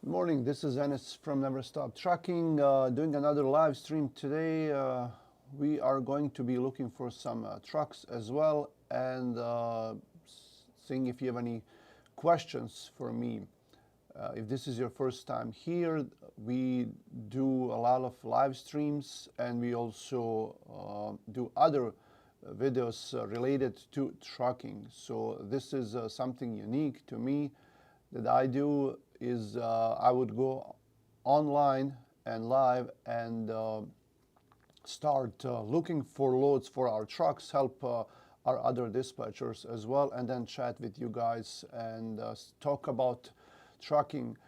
Good morning, this is Enes from Never Stop Trucking, doing another live stream today. We are going to be looking for some trucks as well and seeing if you have any questions for me. If this is your first time here, we do a lot of live streams and we also do other videos related to trucking. So this is something unique to me that I do is I would go online and live and start looking for loads for our trucks, help our other dispatchers as well, and then chat with you guys and talk about trucking.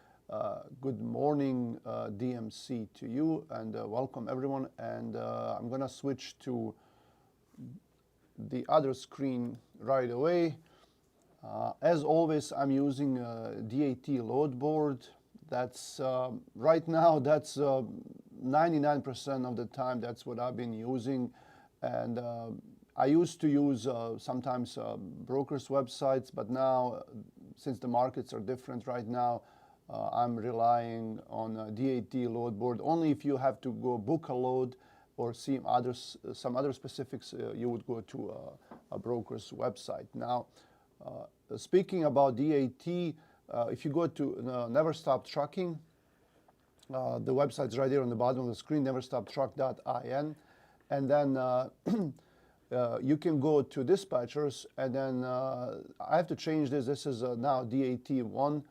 Good morning, DMC to you, and welcome everyone. And I'm gonna switch to the other screen right away. As always, I'm using DAT load board. That's right now, that's 99% of the time, that's what I've been using. And I used to use sometimes brokers' websites, but now, since the markets are different right now, I'm relying on DAT load board. Only if you have to go book a load or see some other specifics, you would go to a broker's website. Now, speaking about DAT, if you go to Never Stop Trucking, the website's right there on the bottom of the screen, neverstoptruck.in, and then you can go to dispatchers, and then I have to change this. This is now DAT1,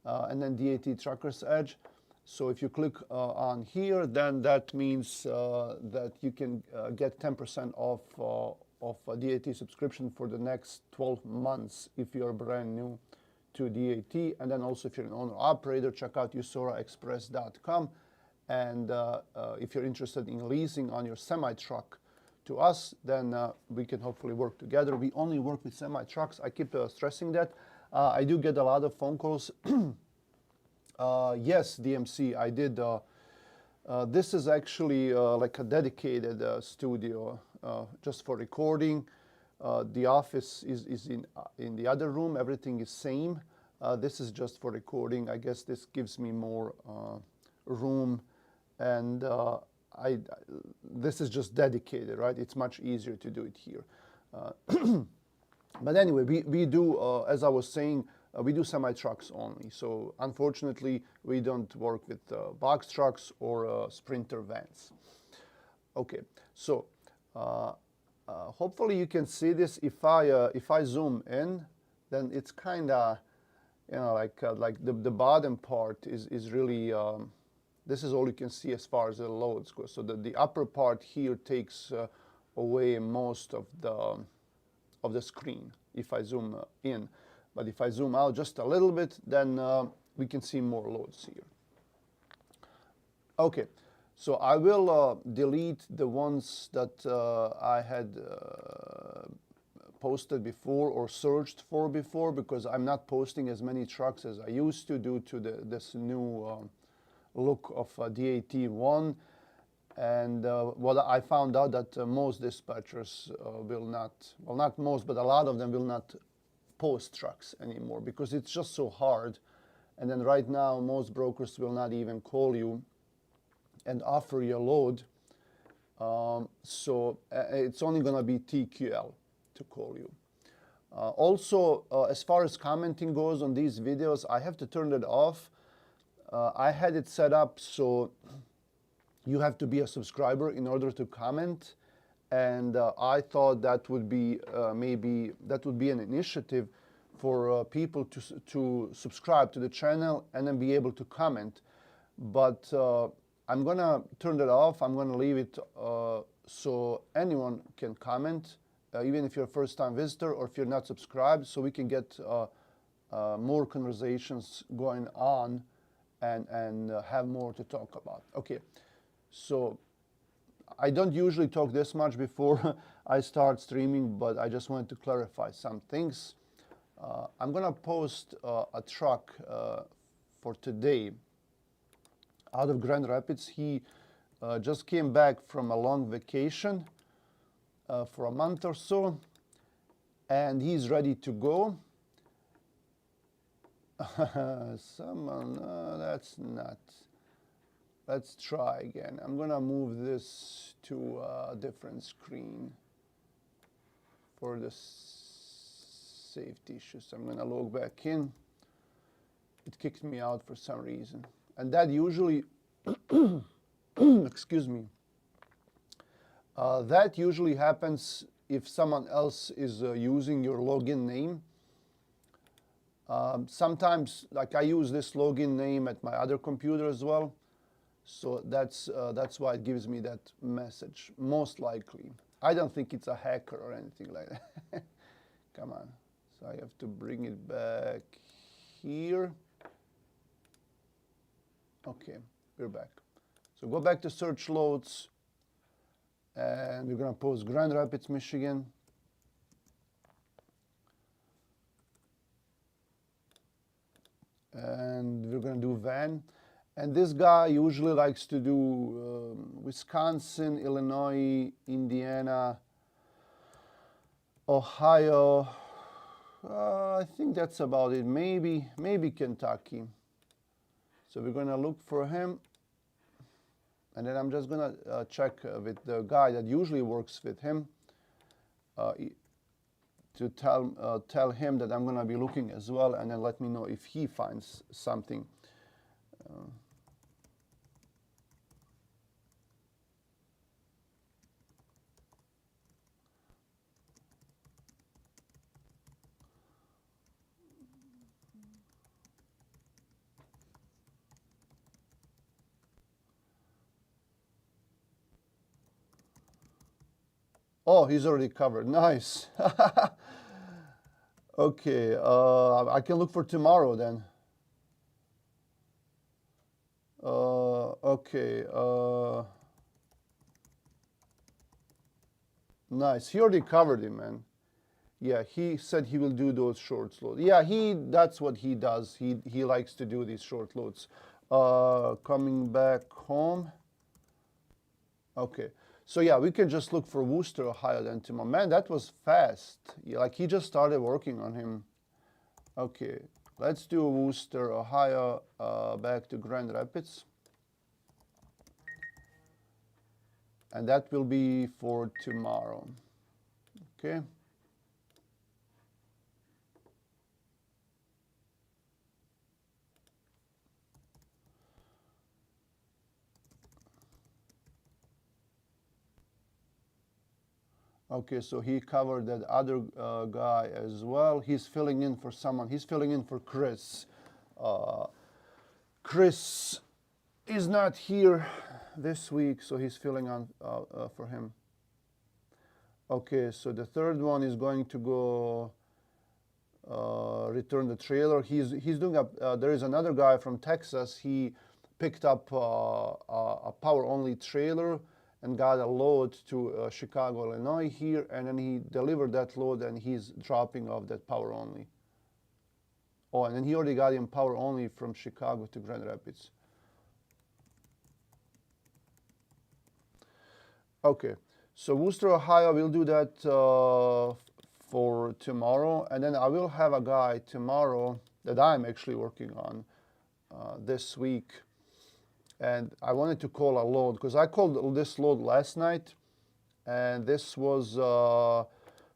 and then DAT Trucker's Edge. So if you click on here, then that means that you can get 10% off of a DAT subscription for the next 12 months if you're brand new to DAT. And then also if you're an owner-operator, check out usoraexpress.com. And if you're interested in leasing on your semi-truck to us, then we can hopefully work together. We only work with semi-trucks. I keep stressing that. I do get a lot of phone calls. Yes, DMC, I did. This is actually like a dedicated studio just for recording. The office is in the other room. Everything is same. This is just for recording. I guess this gives me more room, and this is just dedicated, right? It's much easier to do it here. But anyway, we do, as I was saying, we do semi-trucks only. So unfortunately, we don't work with box trucks or Sprinter vans. Okay, so hopefully you can see this. If I zoom in, then it's kind of, you know, like the bottom part is really, this is all you can see as far as the loads go. So the upper part here takes away most of the screen if I zoom in. But if I zoom out just a little bit, then we can see more loads here. Okay, so I will delete the ones that I had posted before or searched for before, because I'm not posting as many trucks as I used to due to this new look of DAT1. And what I found out that most dispatchers will not, well, not most, but a lot of them will not post trucks anymore because it's just so hard. And then right now, most brokers will not even call you and offer you a load. So it's only going to be TQL to call you. Also, as far as commenting goes on these videos, I have to turn it off. I had it set up so you have to be a subscriber in order to comment. And I thought that would be maybe that would be an initiative for people to subscribe to the channel and then be able to comment. But I'm gonna turn it off. I'm gonna leave it so anyone can comment, even if you're a first-time visitor or if you're not subscribed, so we can get more conversations going on and have more to talk about. Okay, so I don't usually talk this much before I start streaming, but I just wanted to clarify some things. I'm gonna post a truck for today out of Grand Rapids. He just came back from a long vacation for a month or so, and he's ready to go. Someone, that's not. Let's try again. I'm gonna move this to a different screen for the safety issues. I'm gonna log back in. It kicked me out for some reason. And that usually, excuse me, that usually happens if someone else is using your login name. Sometimes, like I use this login name at my other computer as well. So that's why it gives me that message, most likely. I don't think it's a hacker or anything like that. Come on. So I have to bring it back here. Okay, we're back. So go back to search loads, and we're gonna post Grand Rapids, Michigan. And we're gonna do van. And this guy usually likes to do Wisconsin, Illinois, Indiana, Ohio. I think that's about it. Maybe Kentucky. So we're gonna look for him. And then I'm just gonna check with the guy that usually works with him to tell him that I'm gonna be looking as well, and then let me know if he finds something. Oh, he's already covered. Nice. Okay, I can look for tomorrow then. Okay. Nice. He already covered him, man. Yeah, he said he will do those short loads. Yeah, that's what he does. He likes to do these short loads. Coming back home. Okay. So yeah, we can just look for Wooster, Ohio then tomorrow. Man, that was fast. Yeah, like he just started working on him. Okay, let's do Wooster, Ohio, back to Grand Rapids. And that will be for tomorrow. Okay. Okay, so he covered that other guy as well. He's filling in for someone. He's filling in for Chris. Chris is not here this week, so he's filling on for him. Okay, so the third one is going to go return the trailer. He's doing a. There is another guy from Texas. He picked up a power-only trailer and got a load to Chicago, Illinois here, and then he delivered that load, and he's dropping off that power only. Oh, and then he already got him power only from Chicago to Grand Rapids. Okay, so Wooster, Ohio, we'll do that for tomorrow, and then I will have a guy tomorrow that I'm actually working on this week. And I wanted to call a load because I called this load last night, and this was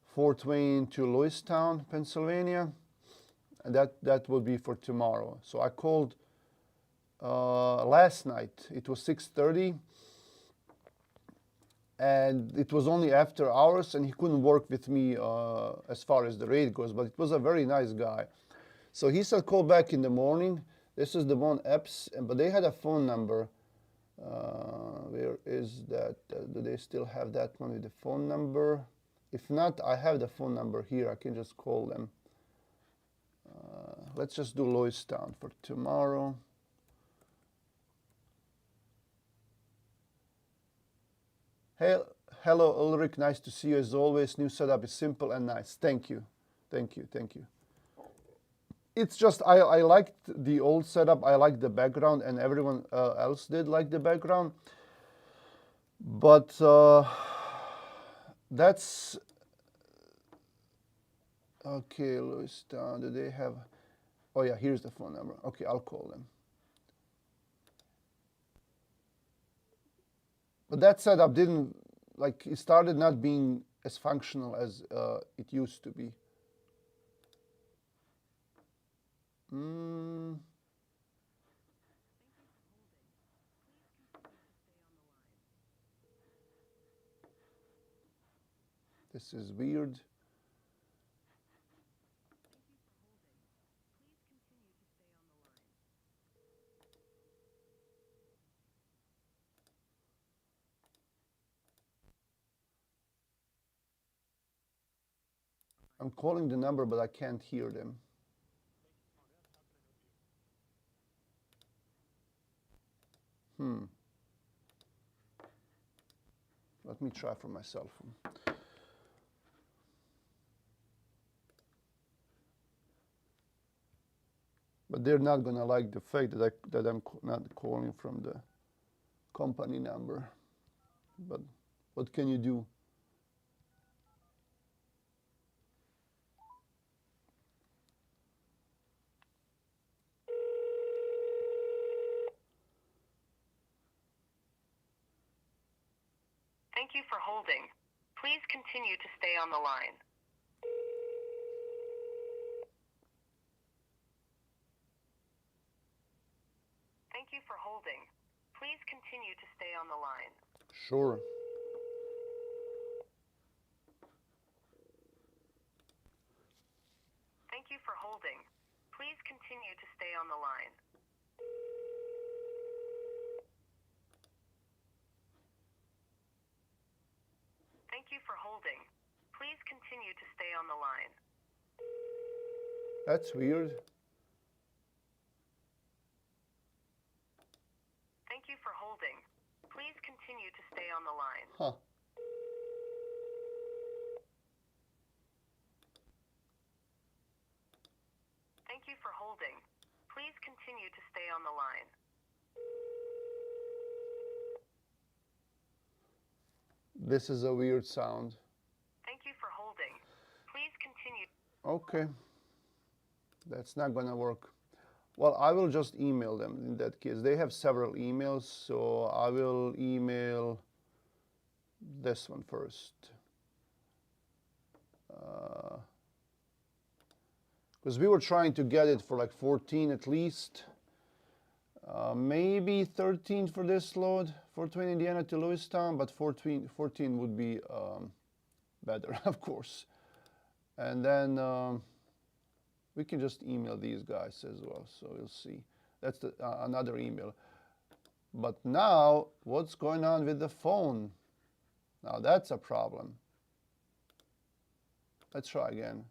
Fort Wayne to Lewistown, Pennsylvania, and that will be for tomorrow. So I called last night. It was 6:30, and it was only after hours, and he couldn't work with me as far as the rate goes, but it was a very nice guy. So he said call back in the morning. This is the one Epps, but they had a phone number. Where is that? Do they still have that one with the phone number? If not, I have the phone number here. I can just call them. Let's just do Lewistown for tomorrow. Hey, hello Ulrich, nice to see you as always. New setup is simple and nice. Thank you. Thank you. Thank you. It's just I liked the old setup. I liked the background, and everyone else did like the background. But that's okay. Lewistown. Do they have? Oh yeah, here's the phone number. Okay, I'll call them. But that setup didn't, like, it started not being as functional as it used to be. Mm. This is weird. I'm calling the number, but I can't hear them. Let me try from my cell phone. But they're not gonna like the fact that I'm not calling from the company number. But what can you do? Thank you for holding. Please continue to stay on the line. Thank you for holding. Please continue to stay on the line. Sure. Thank you for holding. Please continue to stay on the line. Thank you for holding. Please continue to stay on the line. That's weird. Thank you for holding. Please continue to stay on the line. Huh. Thank you for holding. Please continue to stay on the line. This is a weird sound. Thank you for holding. Please continue. Okay. That's not gonna work. Well, I will just email them in that case. They have several emails, so I will email this one first. Because we were trying to get it for like 14 at least. Maybe 13 for this load for Twin Indiana to Lewistown, but 14 would be better, of course. And then we can just email these guys as well, so we'll see. That's another email. But now, what's going on with the phone? Now that's a problem. Let's try again.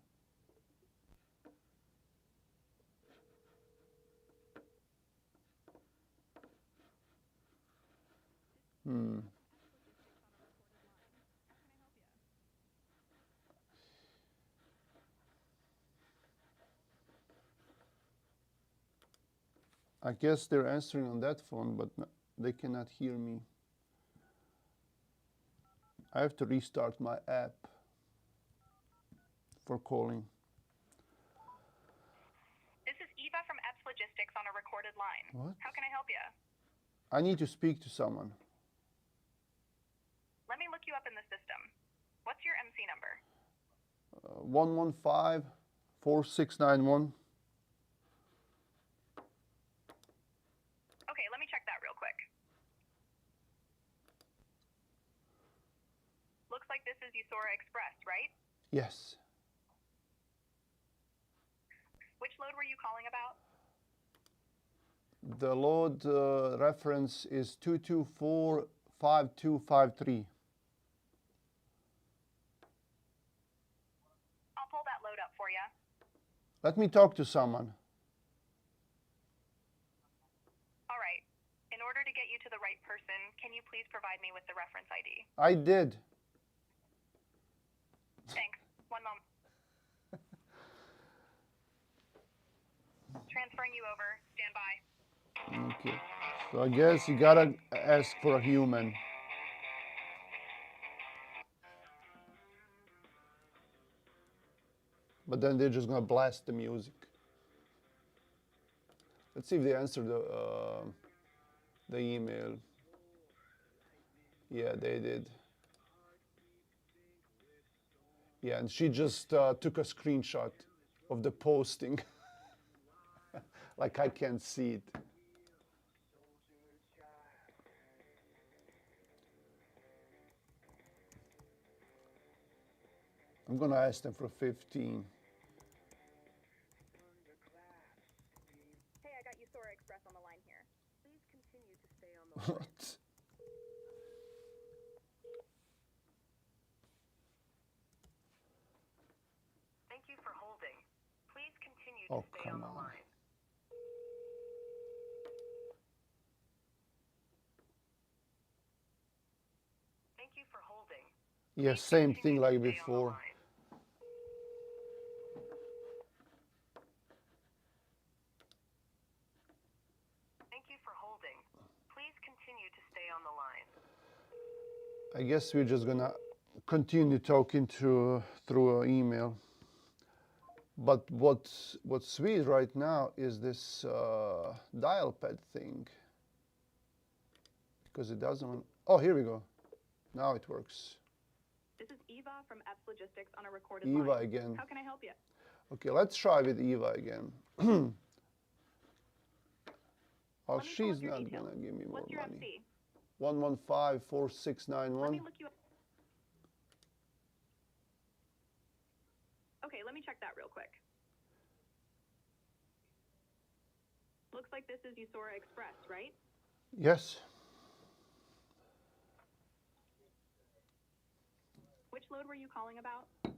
I guess they're answering on that phone, but they cannot hear me. I have to restart my app for calling. This is Eva from EPS Logistics on a recorded line. What? How can I help you? I need to speak to someone. Let me look you up in the system. What's your MC number? 115-4691. Okay, let me check that real quick. Looks like this is Usora Express, right? Yes. Which load were you calling about? The load reference is 2245253. I'll pull that load up for you. Let me talk to someone. All right. In order to get you to the right person, can you please provide me with the reference ID? I did. Thanks. One moment. Transferring you over. Stand by. Okay. So I guess you gotta ask for a human. But then they're just gonna blast the music. Let's see if they answer the email. Yeah, they did. Yeah, and she just took a screenshot of the posting. Like I can't see it. I'm gonna ask them for 15. Hey, I got Usora Express on the line here. Please continue to stay on the line. What? Thank you for holding. Please continue Oh, to stay come on the on. line. Thank you for holding. Yeah, Please same continue thing to like stay on the before. line. Thank you for holding. Please continue to stay on the line. I guess we're just gonna continue talking through email. But what's sweet right now is this dial pad thing, because it doesn't. Oh, here we go. Now it works. This is Eva from Epps Logistics on a recorded Eva line. again. How can I help you? Okay, let's try with Eva again. Oh, Let me pull she's up your not details. gonna give me more What's your money. FC? 1154691. Let me look you up. Okay, let me check that real quick. Looks like this is Usora Express, right? Yes. Which load were you calling about? Do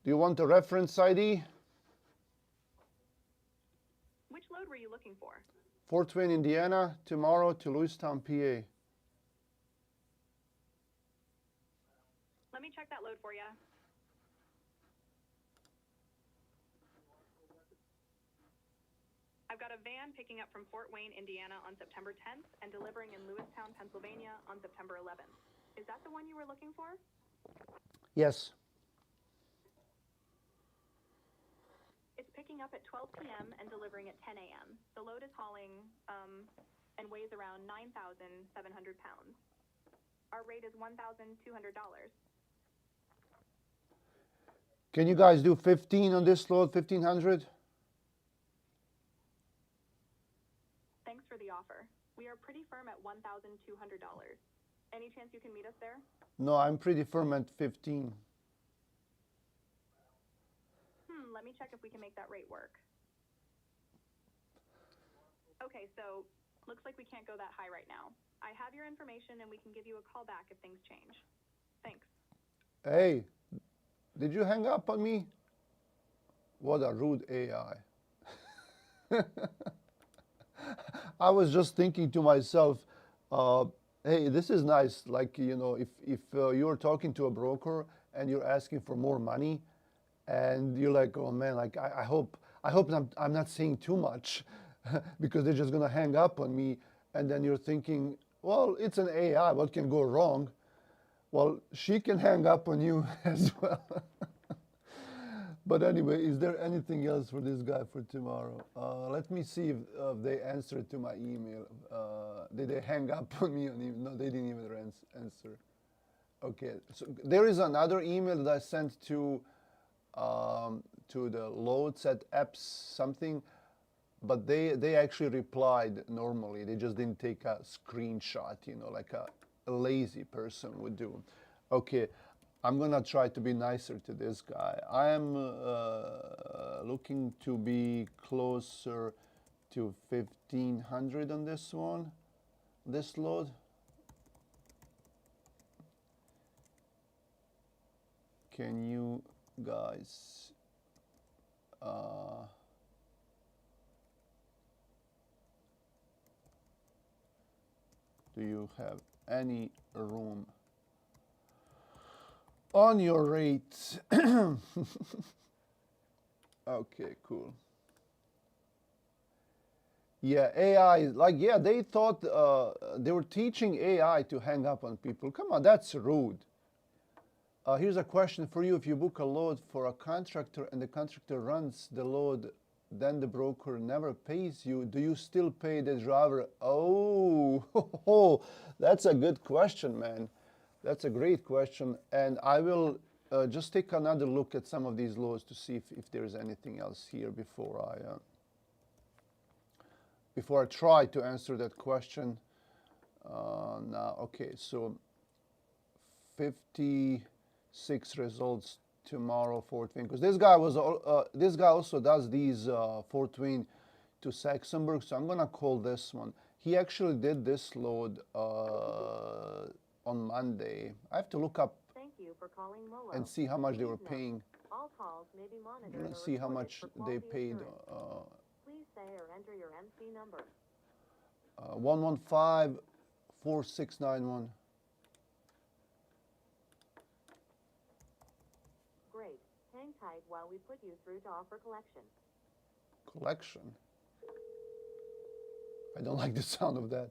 you want the reference ID? Which load were you looking for? Fort Wayne, Indiana, tomorrow to Lewistown, PA. Let me check that load for you. I've got a van picking up from Fort Wayne, Indiana on September 10th and delivering in Lewistown, Pennsylvania on September 11th. Is that the one you were looking for? Yes. It's picking up at 12 p.m. and delivering at 10 a.m. The load is hauling and weighs around 9,700 pounds. Our rate is $1,200. Can you guys do 15 on this load, 1500? Thanks for the offer. We are pretty firm at $1,200. Any chance you can meet us there? No, I'm pretty firm at 15. Let me check if we can make that rate work. Okay, so looks like we can't go that high right now. I have your information and we can give you a call back if things change. Thanks. Hey, did you hang up on me? What a rude AI. I was just thinking to myself, hey, this is nice. Like, you know, if you're talking to a broker and you're asking for more money, and you're like, oh man, like I hope I'm not saying too much, because they're just gonna hang up on me. And then you're thinking, well, it's an AI. What can go wrong? Well, she can hang up on you as well. But anyway, is there anything else for this guy for tomorrow? Let me see if they answered to my email. Did they hang up on me? No, they didn't even answer. Okay, so there is another email that I sent to the loads at apps something, but they actually replied normally. They just didn't take a screenshot, you know, like a lazy person would do. Okay, I'm gonna try to be nicer to this guy. I am looking to be closer to 1500 on this one, this load. Can you guys do you have any room on your rate? Okay, cool. Yeah, AI, like, yeah, they thought they were teaching AI to hang up on people. Come on, that's rude. Here's a question for you. If you book a load for a contractor and the contractor runs the load then the broker never pays you. Do you still pay the driver? Oh, that's a good question, man. That's a great question. And I will just take another look at some of these laws to see if there's anything else here before I try to answer that question. Now, okay, so 56 results tomorrow, Fort Wayne, because this guy also does these Fort Wayne to Saxonburg, so I'm gonna call this one. He actually did this load on Monday. I have to look up Thank you for calling Molo. and see how much they were Please note, paying. all calls may be monitored I'm gonna or see how recorded much for they quality paid. assurance. Please say or enter your MC number. 115-4691. Great. Hang tight while we put you through to offer collection. Collection. I don't like the sound of that.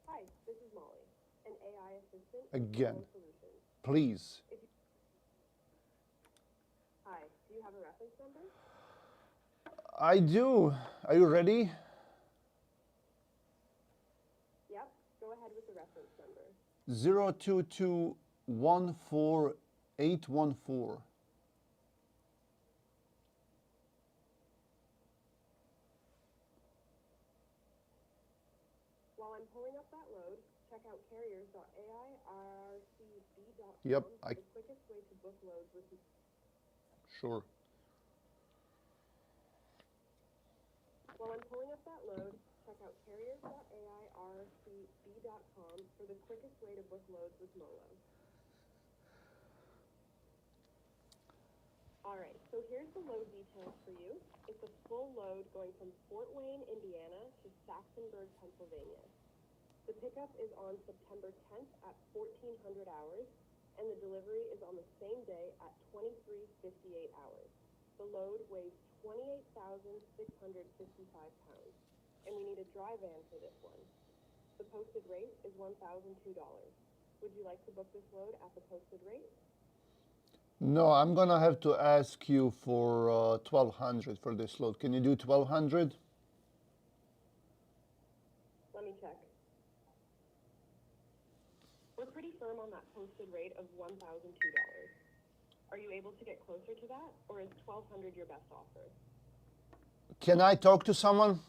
Hi, this is Molly, an AI assistant. Again, with Solutions. please. Hi, do you have a reference number? I do. Are you ready? Yep, go ahead with the reference number. 022-14814. While I'm pulling up that load, check out carriers.aircb.com Yep, for the quickest way to book loads with. Sure. While I'm pulling up that load, check out carriers.aircb.com for the quickest way to book loads with Molo. Alright, so here's the load details for you. It's a full load going from Fort Wayne, Indiana to Saxonburg, Pennsylvania. The pickup is on September 10th at 1400 hours, and the delivery is on the same day at 23:58 hours. The load weighs 28,655 pounds, and we need a dry van for this one. The posted rate is $1,002. Would you like to book this load at the posted rate? No, I'm gonna have to ask you for 1,200 for this load. Can you do 1,200? Let me check. We're pretty firm on that posted rate of $1,002. Are you able to get closer to that, or is $1,200 your best offer? Can I talk to someone?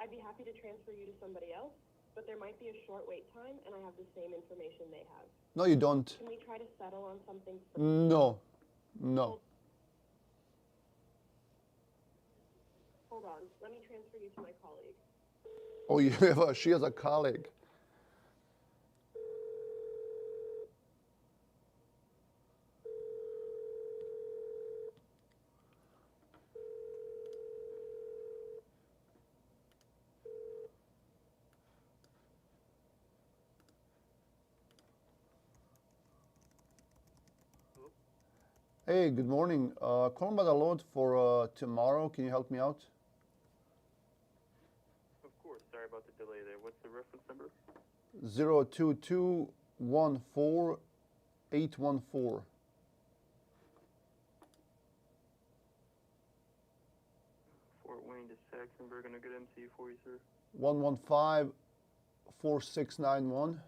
I'd be happy to transfer you to somebody else, but there might be a short wait time, and I have the same information they have. No, you don't. Can we try to settle on something first? No, no. Hold on. Let me transfer you to my colleague. Oh, she has a colleague. Hey, good morning. Calling about a load for tomorrow. Can you help me out? Of course. Sorry about the delay there. What's the reference number? 022-14814. Fort Wayne to Saxonburg, and a good MC for you, sir. 115-4691.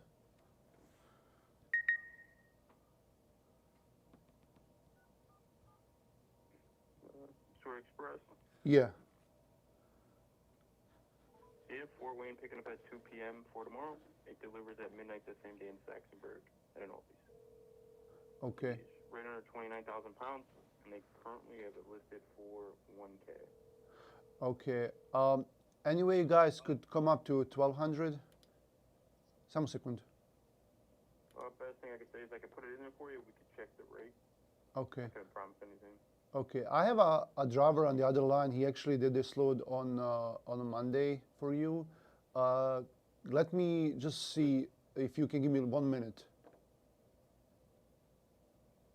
Shore Express. Yeah. Yeah, Fort Wayne picking up at 2 p.m. for tomorrow. It delivers at midnight the same day in Saxonburg at an Aldi's. Okay. It's right under 29,000 pounds, and they currently have it listed for 1K. Okay. Anyway, you guys could come up to 1,200. Some second. Best thing I could say is I could put it in there for you. We could check the rate. Okay. I couldn't promise anything. Okay. I have a driver on the other line. He actually did this load on a Monday for you. Let me just see if you can give me 1 minute.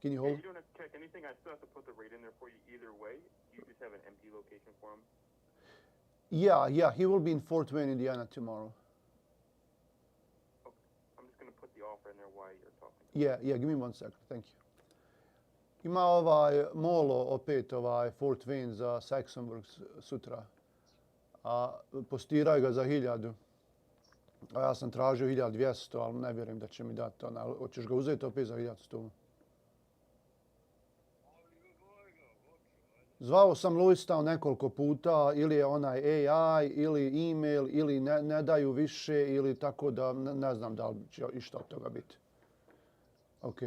Can you Yeah, hold? you don't have to check anything. I still have to put the rate in there for you either way. You just have an empty location for him. Yeah. He will be in Fort Wayne, Indiana tomorrow. Okay. I'm just going to put the offer in there while you're talking. Yeah, give me 1 second, thank you. Ima Molo opet Fort Wayne za Saxonburg sutra. A postiraju ga za 1000. A ja sam tražio 1200, ali ne vjerujem da će mi dati ona. Hoćeš ga uzeti opet za 1100? Zvao sam Luistao nekoliko puta, ili je onaj AI, ili email, ili ne daju više, ili tako da ne znam da li će išta od toga biti. Ok,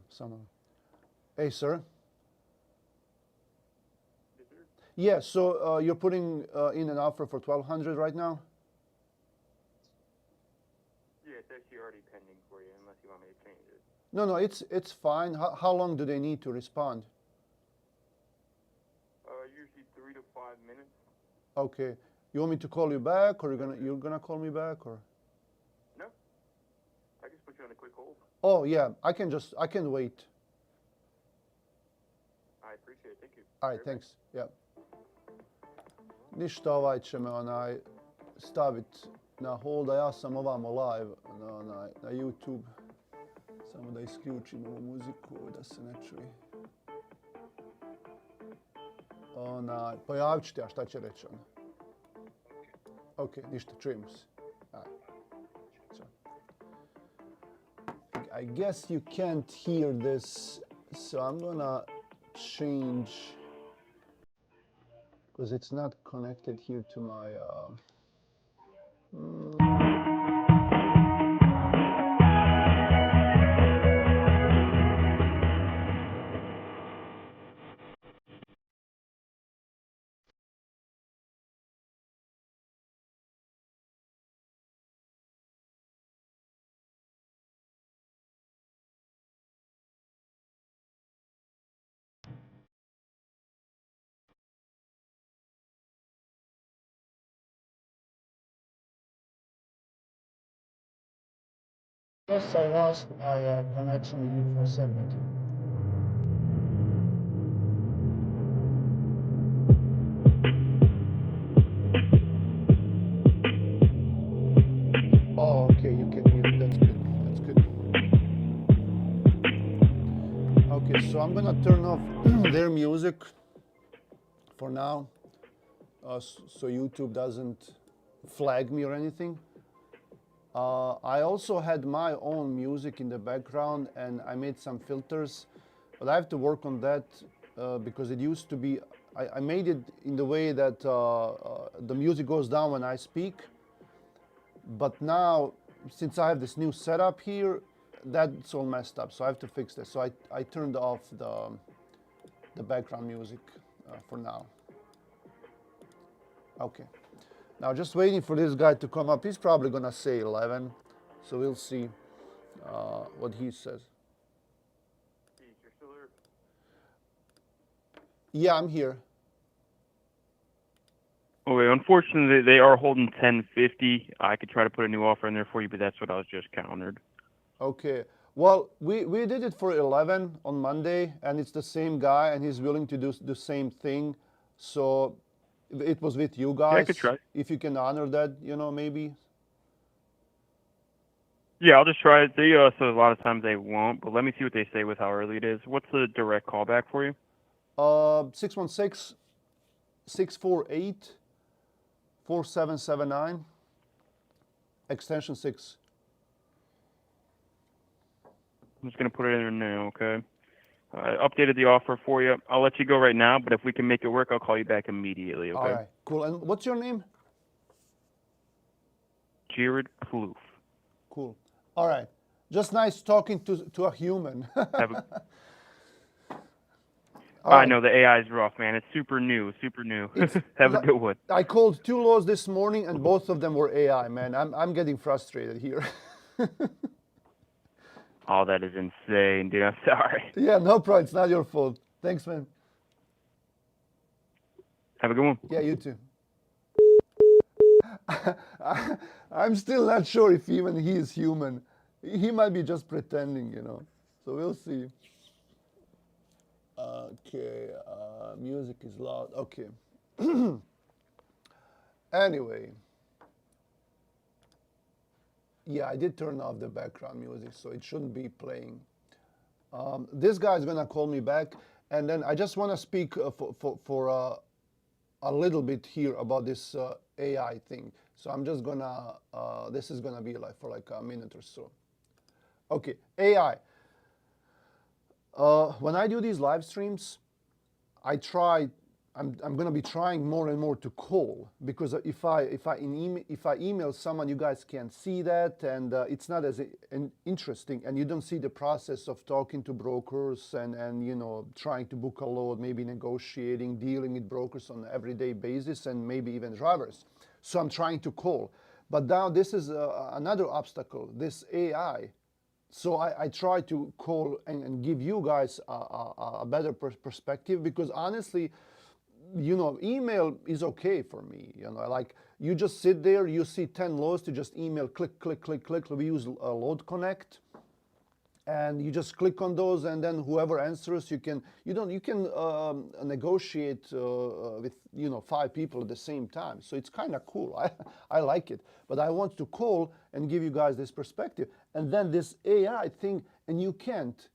samo. Hey, sir. Yes, sir. Yeah, so you're putting in an offer for 1200 right now? Yeah, it's actually already pending for you, unless you want me to change it. No, it's fine. How long do they need to respond? Usually 3 to 5 minutes. Okay. You want me to call you back, or you're gonna call me back, or? No, I just put you on a quick hold. Oh yeah, I can wait. I appreciate it. Thank you. All right, thanks. Yeah. Ništa, će me stavit na hold, a ja sam ovamo live na YouTube. Samo da isključim ovu muziku da se ne čuje. Pojavit ću te, a šta će reći ona? Ok, ništa, čujemo se. I guess you can't hear this, so I'm gonna change, because it's not connected here to my Yes, I lost my connection for a second. Oh, okay, you can hear it. That's good. Okay, so I'm gonna turn off their music for now, so YouTube doesn't flag me or anything. I also had my own music in the background, and I made some filters, but I have to work on that because it used to be, I made it in the way that the music goes down when I speak, but now, since I have this new setup here, that's all messed up, so I have to fix this. So I turned off the background music for now. Okay. Now, just waiting for this guy to come up. He's probably gonna say 11, so we'll see what he says. Keith, you're still there? Yeah, I'm here. Okay, unfortunately, they are holding 1050. I could try to put a new offer in there for you, but that's what I was just countered. Okay. Well, we did it for 11 on Monday, and it's the same guy, and he's willing to do the same thing. So it was with you guys. Yeah, I could try. If you can honor that, maybe. Yeah, I'll just try it. So a lot of times they won't, but let me see what they say with how early it is. What's the direct callback for you? 616-648-4779, extension 6. I'm just going to put it in there now, okay? I updated the offer for you. I'll let you go right now, but if we can make it work, I'll call you back immediately, okay? All right, cool. And what's your name? Jared Plouffe. Cool. All right. Just nice talking to a human. I know, the AI is rough, man. It's super new. Have a good one. I called 2 laws this morning, and both of them were AI, man. I'm getting frustrated here. Oh, that is insane, dude. I'm sorry. Yeah, no problem. It's not your fault. Thanks, man. Have a good one. Yeah, you too. I'm still not sure if even he is human. He might be just pretending, So we'll see. Okay, music is loud. Okay. Anyway. Yeah, I did turn off the background music, so it shouldn't be playing. This guy's gonna call me back, and then I just want to speak for a little bit here about this AI thing. So I'm just gonna, this is gonna be like for like a minute or so. Okay, AI. When I do these live streams, I try. I'm going to be trying more and more to call, because if I email someone, you guys can't see that, and it's not as interesting, and you don't see the process of talking to brokers and you know, trying to book a load, maybe negotiating, dealing with brokers on an everyday basis, and maybe even drivers. So I'm trying to call, but now this is another obstacle. This AI. So I try to call and give you guys a better perspective, because honestly, you know, email is okay for me. You know, like you just sit there, you see 10 loads, you just email, click, click, click, click. We use Load Connect, and you just click on those, and then whoever answers, you can negotiate with, you know, 5 people at the same time. So it's kind of cool. I like it, but I want to call and give you guys this perspective. And then this AI thing, and you can't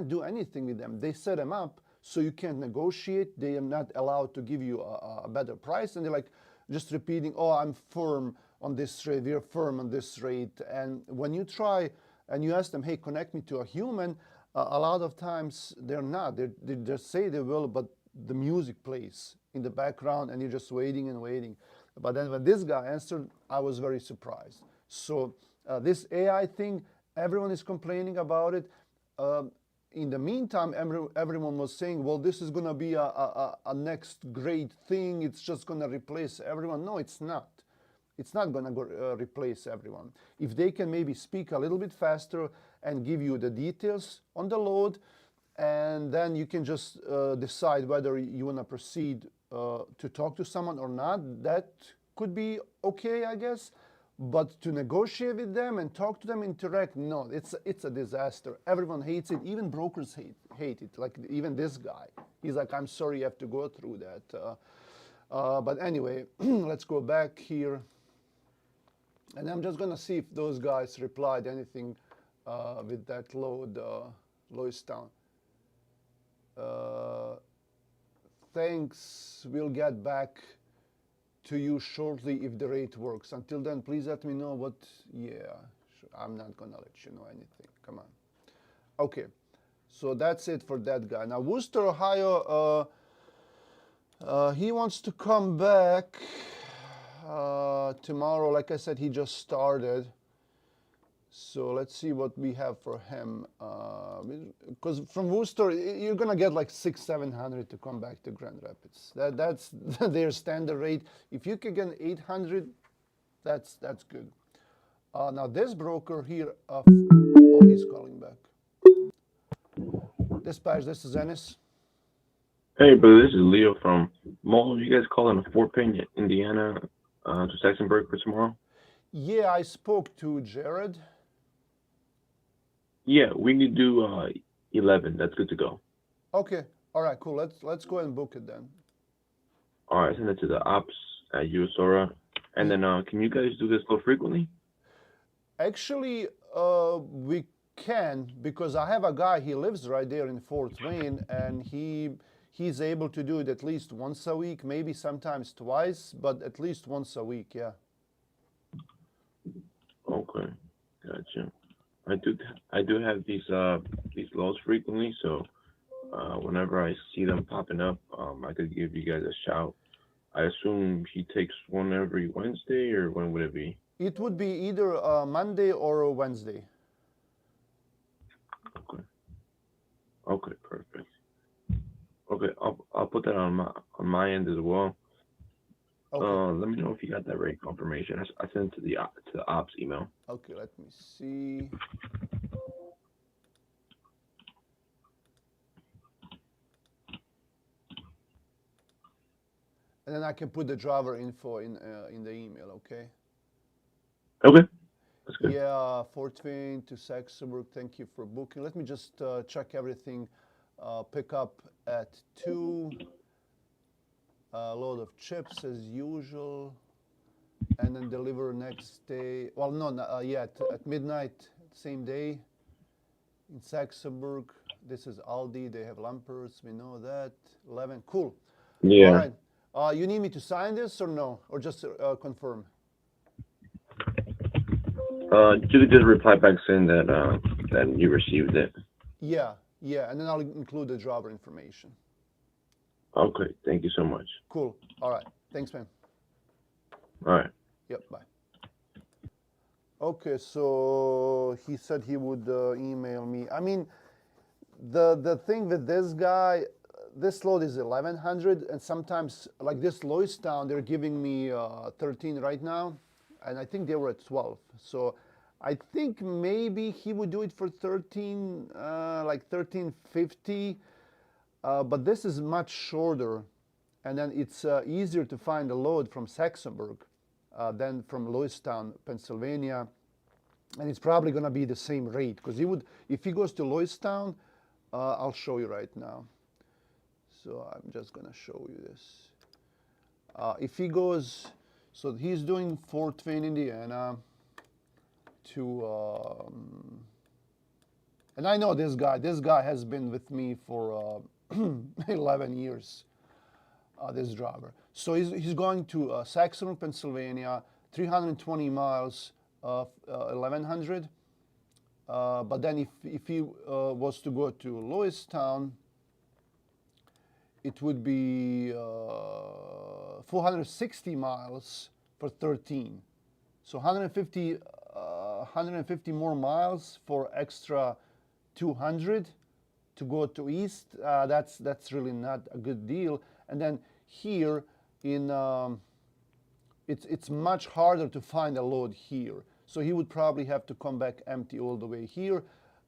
do anything with them. They set them up so you can't negotiate. They are not allowed to give you a better price, and they're like just repeating, oh, I'm firm on this rate, we're firm on this rate. And when you try and you ask them, hey, connect me to a human, a lot of times they're not. They just say they will, but the music plays in the background, and you're just waiting and waiting. But then when this guy answered, I was very surprised. So this AI thing, everyone is complaining about it. In the meantime, everyone was saying, well, this is going to be a next great thing. It's just going to replace everyone. No, it's not. It's not going to replace everyone. If they can maybe speak a little bit faster and give you the details on the load, and then you can just decide whether you want to proceed to talk to someone or not, that could be okay, I guess. But to negotiate with them and talk to them, interact, no, it's a disaster. Everyone hates it. Even brokers hate it. Like even this guy, he's like, I'm sorry you have to go through that. But anyway, let's go back here. And I'm just gonna see if those guys replied anything with that load, Loistown. Thanks, we'll get back to you shortly if the rate works. Until then, please let me know what, yeah, sure. I'm not gonna let you know anything, come on. Okay, so that's it for that guy. Now, Worcester, Ohio, he wants to come back tomorrow. Like I said, he just started. So let's see what we have for him. Because from Worcester, you're gonna get like 600-700 to come back to Grand Rapids. That's their standard rate. If you can get 800, that's good. Now this broker here, oh, he's calling back. Dispatch, this is Ennis. Hey, brother, this is Leo from Mall. You guys calling Fort Payne, Indiana, to Saxonburg for tomorrow? Yeah, I spoke to Jared. Yeah, we can do 11. That's good to go. Okay, all right, cool. Let's go and book it then. All right, send it to the ops at USORA. And then can you guys do this more frequently? Actually, we can, because I have a guy, he lives right there in Fort Wayne, and he's able to do it at least once a week, maybe sometimes twice, but at least once a week, yeah. Okay, gotcha. I do have these lows frequently, so whenever I see them popping up, I could give you guys a shout. I assume he takes one every Wednesday, or when would it be? It would be either Monday or a Wednesday. Okay. Okay, perfect. Okay, I'll put that on my end as well. Okay. Let me know if you got that rate confirmation. I sent it to the ops email. Okay, let me see. And then I can put the driver info in the email, okay? Okay, that's good. Yeah, Fort Wayne to Saxonburg, thank you for booking. Let me just check everything. Pick up at 2. Load of chips as usual. and then deliver next day. Well, no, not yet. At midnight, same day in Saxonburg. This is Aldi. They have lumpers. We know that. 11. Cool. All Yeah. right. You need me to sign this or no? Or just confirm? You could just reply back saying that that you received it. Yeah. Yeah. And then I'll include the driver information. Okay. Thank you so much. Cool. All right. Thanks, man. All right. Yep. Bye. Okay. So he said he would email me. I mean, the thing with this guy, this load is 1100, and sometimes like this Loistown, they're giving me 13 right now, and I think they were at 12. So I think maybe he would do it for 13, like 1350. But this is much shorter, and then it's easier to find a load from Saxonburg than from Loistown, Pennsylvania, and it's probably going to be the same rate because he would, if he goes to Loistown, I'll show you right now. So I'm just going to show you this. If he goes, so he's doing Fort Wayne, Indiana to, and I know this guy. This guy has been with me for 11 years, this driver. So he's going to Saxon, Pennsylvania, 320 miles, 1100. But then if he was to go to Lewistown, it would be 460 miles for 13. So 150 more miles for extra 200 to go to east. That's really not a good deal. And then here in it's much harder to find a load here. So he would probably have to come back empty all the way here,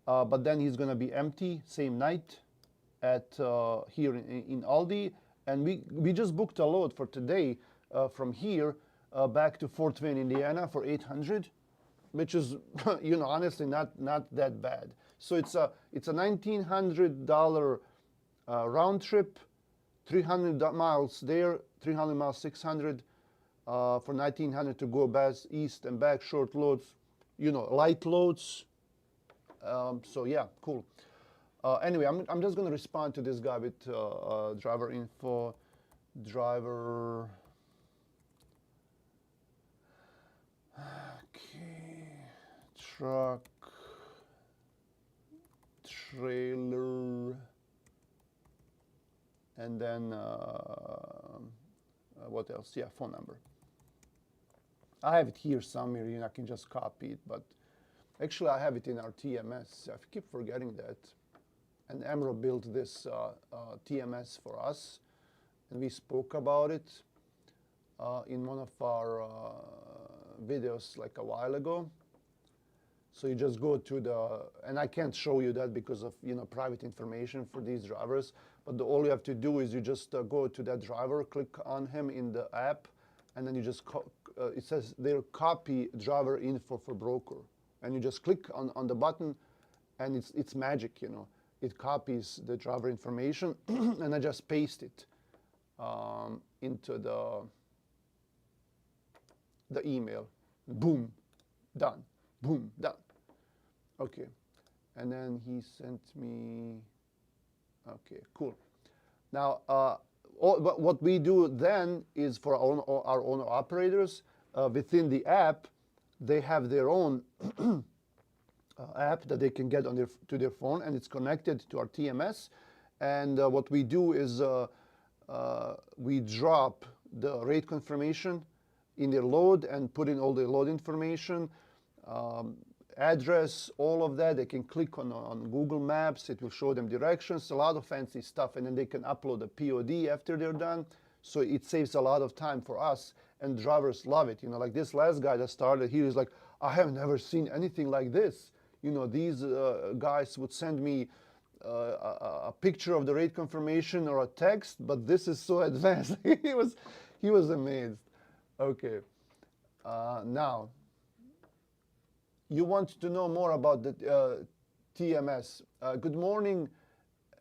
but then he's going to be empty same night at here in Aldi. And we just booked a load for today from here back to Fort Wayne, Indiana for 800, which is honestly not that bad. So it's a $1,900 round trip, 300 miles there, 300 miles, 600 for 1,900 to go back east and back, short loads, light loads. So yeah, cool. Anyway, I'm just going to respond to this guy with driver info, driver. Okay, truck, trailer, and then what else? Yeah, phone number. I have it here somewhere, I can just copy it, but actually I have it in our TMS. I keep forgetting that. And Emro built this TMS for us, and we spoke about it in one of our videos like a while ago. So you just go to and I can't show you that because of private information for these drivers, but all you have to do is you just go to that driver, click on him in the app, and then you just it says there copy driver info for broker, and you just click on the button, and it's magic, It copies the driver information, and I just paste it into the email. Boom, done. Boom, done. Okay, and then he sent me. Okay, cool. Now, what we do then is for our own operators within the app, they have their own app that they can get to their phone, and it's connected to our TMS. And what we do is we drop the rate confirmation in their load and put in all the load information, address, all of that. They can click on Google Maps. It will show them directions, a lot of fancy stuff, and then they can upload a POD after they're done. So it saves a lot of time for us, and drivers love it. Like this last guy that started here is like, I have never seen anything like this. These guys would send me a picture of the rate confirmation or a text, but this is so advanced. he was amazed. Okay, now you want to know more about the TMS. Good morning,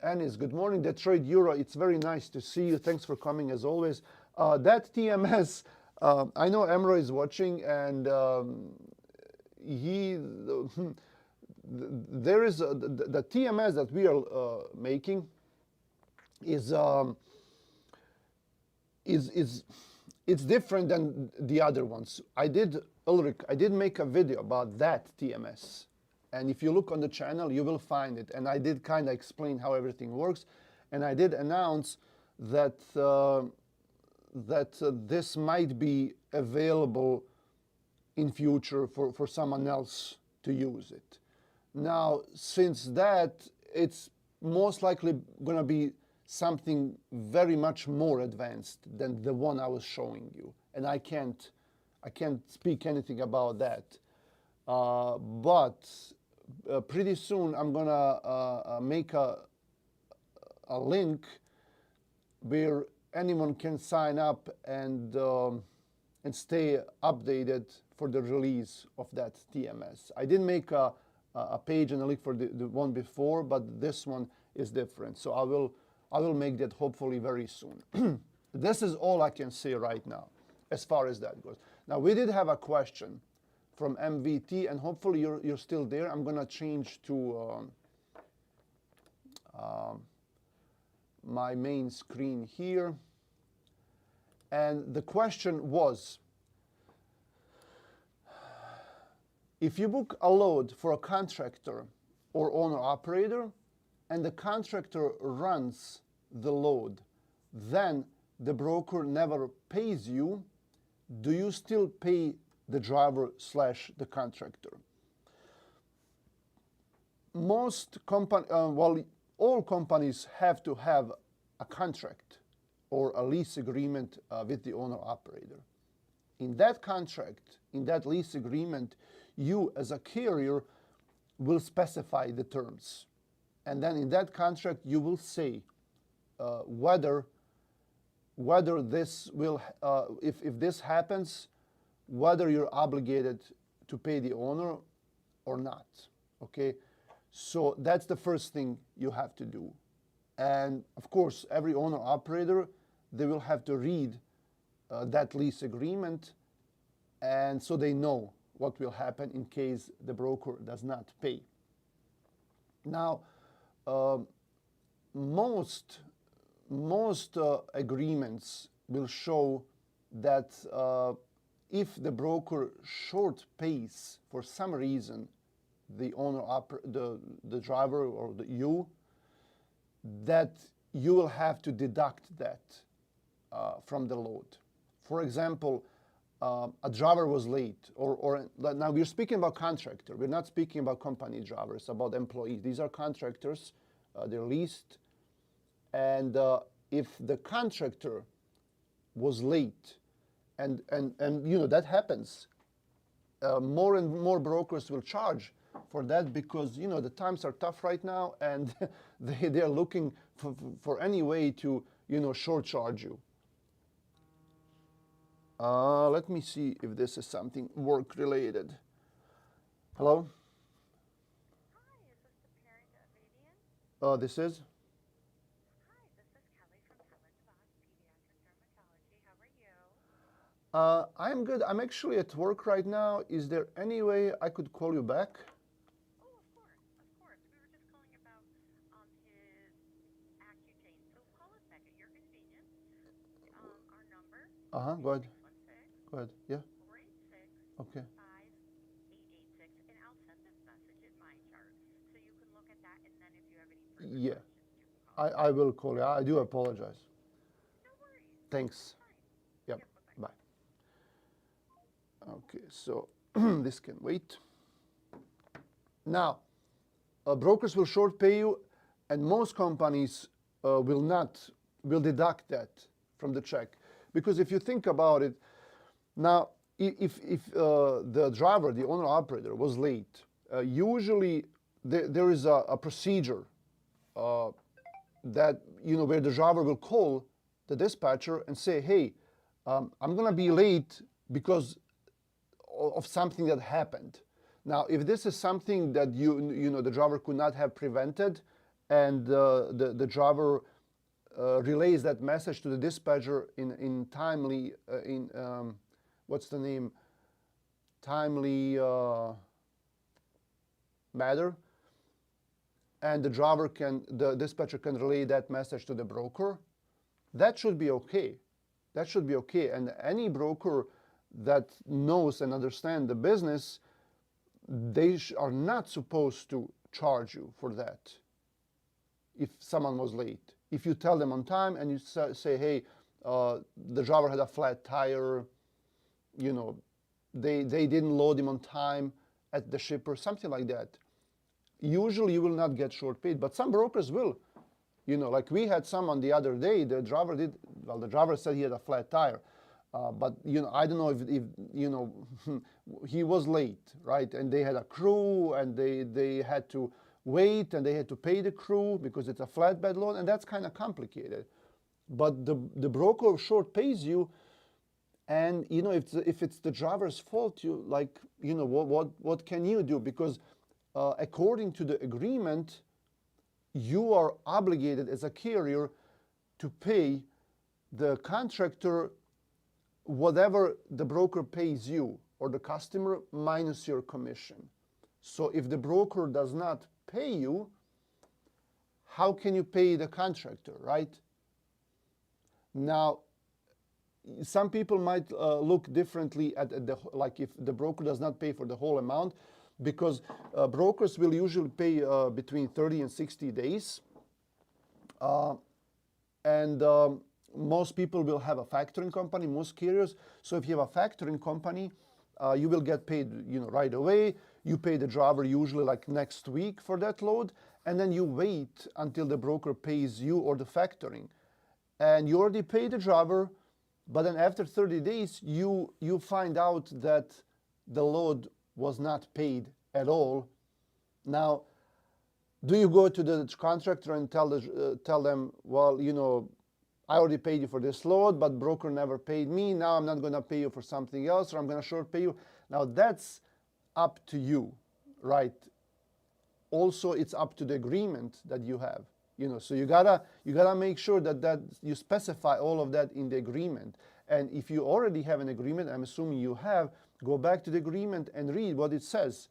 Anis. Good morning, Detroit Euro. It's very nice to see you. Thanks for coming as always. That TMS, I know Emro is watching, and he, there is the TMS that we are making is it's different than the other ones. Ulrich, I did make a video about that TMS, and if you look on the channel, you will find it. And I did kind of explain how everything works, and I did announce that this might be available in future for someone else to use it. Now, since that, it's most likely going to be something very much more advanced than the one I was showing you, and I can't speak anything about that. But pretty soon I'm gonna make a link where anyone can sign up and stay updated for the release of that TMS. I did make a page and a link for the one before, but this one is different. So I will make that hopefully very soon. This is all I can say right now as far as that goes. Now, we did have a question from MVT, and hopefully you're still there. I'm going to change to my main screen here. And the question was, if you book a load for a contractor or owner-operator, and the contractor runs the load, then the broker never pays you, do you still pay the driver / the contractor? All companies have to have a contract or a lease agreement with the owner-operator. In that contract, in that lease agreement, you as a carrier will specify the terms. And then in that contract, you will say whether this will, if this happens, whether you're obligated to pay the owner or not. Okay, so that's the first thing you have to do. And of course, every owner operator, they will have to read that lease agreement, and so they know what will happen in case the broker does not pay. Now, most agreements will show that if the broker short pays for some reason the the driver or you, that you will have to deduct that from the load. For example, a driver was late, or now we're speaking about contractor. We're not speaking about company drivers, about employees. These are contractors. They're leased, and if the contractor was late, and you know that happens, more and more brokers will charge for that because you know the times are tough right now, and they are looking for any way to short charge you. Let me see if this is something work related. Hello? Hi, is this the parent of Avian? This is? Hi, this is Kelly from Helen's Box Pediatric Dermatology. How are you? I'm good. I'm actually at work right now. Is there any way I could call you back? Oh, of course, of course. We were just calling about his Accutane. So call us back at your convenience. Our number Go ahead. 616 Go ahead. Yeah. 486 Okay. 5886, and I'll send this message in my chart so you can look at that, and then if you have any further Yeah. questions, you can call. I will call you. I do apologize. No worries. Thanks. Fine. Yep. Yeah, bye-bye. Bye. Okay, so this can wait. Now, brokers will short pay you, and most companies will deduct that from the check. Because if you think about it, now, if the driver, the owner operator, was late, usually there is a procedure that where the driver will call the dispatcher and say, "Hey, I'm going to be late because of something that happened." Now, if this is something that the driver could not have prevented, and the driver relays that message to the dispatcher in timely what's the name, timely matter, and the dispatcher can relay that message to the broker, that should be okay. That should be okay. And any broker that knows and understands the business, they are not supposed to charge you for that if someone was late. If you tell them on time and you say, hey, the driver had a flat tire, you know, they didn't load him on time at the shipper, something like that. Usually you will not get short paid, but some brokers will. You know, like we had someone the other day, the driver said he had a flat tire. But, you know, I don't know if you know, he was late, right? And they had a crew and they had to wait and they had to pay the crew because it's a flatbed load, and that's kind of complicated. But the broker short pays you, and, you know, if it's the driver's fault, you like, you know, what can you do? Because according to the agreement, you are obligated as a carrier to pay the contractor whatever the broker pays you or the customer minus your commission. So if the broker does not pay you, how can you pay the contractor, right? Now, some people might look differently at like if the broker does not pay for the whole amount, because brokers will usually pay between 30 and 60 days. Most people will have a factoring company, most carriers. So if you have a factoring company, you will get paid, you know, right away. You pay the driver usually like next week for that load, and then you wait until the broker pays you or the factoring. And you already paid the driver, but then after 30 days, you find out that the load was not paid at all. Now, do you go to the contractor and tell them, well, you know, I already paid you for this load, but broker never paid me. Now I'm not going to pay you for something else, or I'm going to short pay you. Now that's up to you, right? Also, it's up to the agreement that you have. You know, so you gotta make sure that you specify all of that in the agreement. And if you already have an agreement, I'm assuming you have, go back to the agreement and read what it says.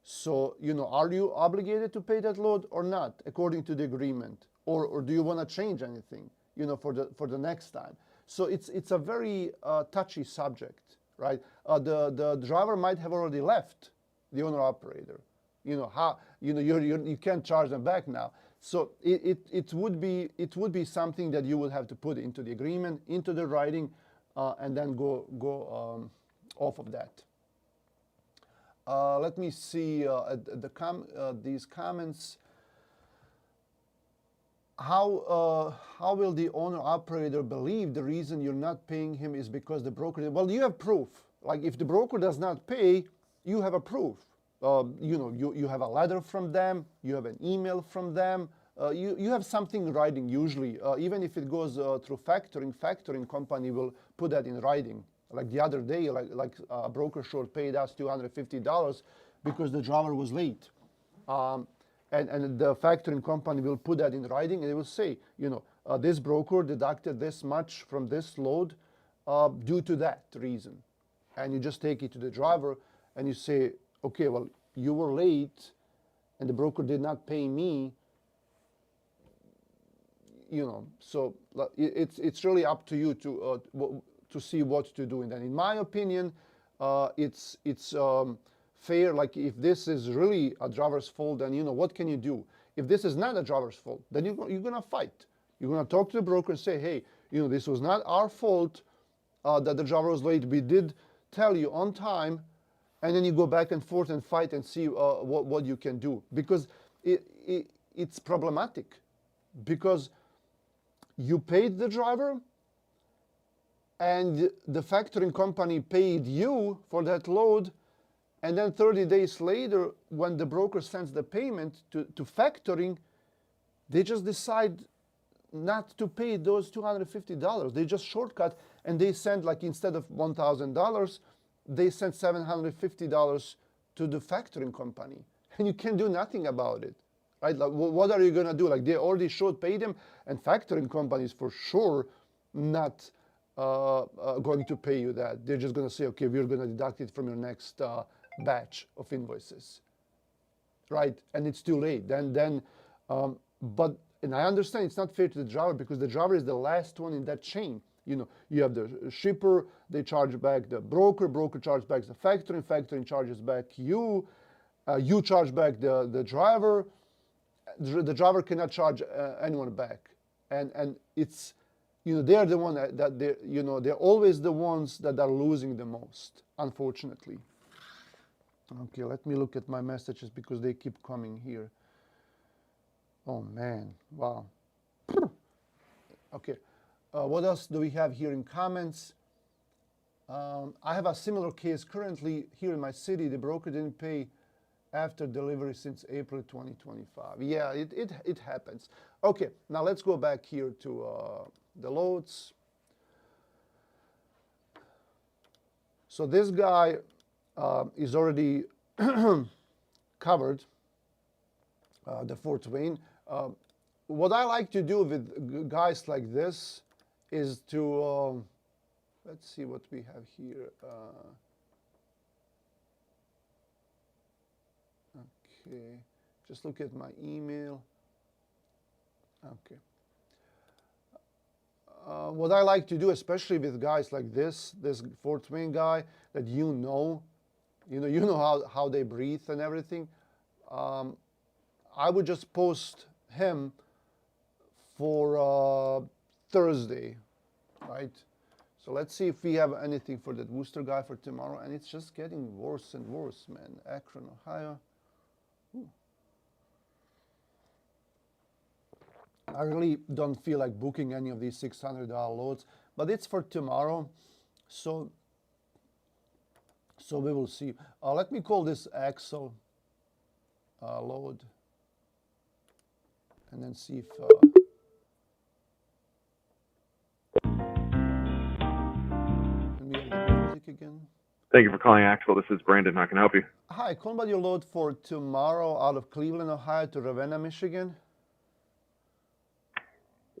So, you know, are you obligated to pay that load or not, according to the agreement? Or do you want to change anything, you know, for the next time? So it's a very touchy subject, right? The driver might have already left the owner operator. You know how, you know, you can't charge them back now. So it would be something that you would have to put into the agreement, into the writing, and then go off of that. Let me see these comments. How will the owner operator believe the reason you're not paying him is because the broker? Well, you have proof. Like if the broker does not pay, you have a proof. You know, you have a letter from them, you have an email from them, you have something in writing usually. Even if it goes through factoring company will put that in writing. Like the other day, like a broker short paid us $250 because the driver was late. And the factoring company will put that in writing, and they will say, you know, this broker deducted this much from this load due to that reason. And you just take it to the driver and you say, okay, well, you were late and the broker did not pay me, you know. So it's really up to you to see what to do. And then in my opinion, it's fair. Like if this is really a driver's fault, then, you know, what can you do? If this is not a driver's fault, then you're going to fight. You're going to talk to the broker and say, hey, you know, this was not our fault that the driver was late. We did tell you on time. And then you go back and forth and fight and see what you can do. Because it's problematic. Because you paid the driver, and the factoring company paid you for that load, and then 30 days later, when the broker sends the payment to factoring, they just decide not to pay those $250. They just shortcut, and they send, like, instead of $1,000, they sent $750 to the factoring company, and you can do nothing about it, right? Like, what are you gonna do? Like, they already short paid them, and factoring companies for sure not going to pay you that. They're just going to say, okay, we're going to deduct it from your next batch of invoices, right? And it's too late. But and I understand it's not fair to the driver because the driver is the last one in that chain. You know, you have the shipper, they charge back the broker, broker charges back the factoring, factoring charges back you, you charge back the driver. The driver cannot charge anyone back, and it's, you know, they are the one that they, you know, they're always the ones that are losing the most, unfortunately. Okay, let me look at my messages because they keep coming here. Oh man, wow. Okay, what else do we have here in comments? I have a similar case currently here in my city. The broker didn't pay after delivery since April 2025. Yeah, it happens. Okay, now let's go back here to the loads. So this guy is already covered, the Fort Wayne. What I like to do with guys like this is to, let's see what we have here. Okay, just look at my email. Okay. What I like to do, especially with guys like this Fort Wayne guy that you know how they breathe and everything. I would just post him for Thursday, right? So let's see if we have anything for that Worcester guy for tomorrow, and it's just getting worse and worse, man. Akron, Ohio. I really don't feel like booking any of these $600 loads, but it's for tomorrow, so we will see. Let me call this Axel load, and then see if. Let me have the music again. Thank you for calling Axel. This is Brandon. How can I help you? Hi, call about your load for tomorrow out of Cleveland, Ohio to Ravenna, Michigan.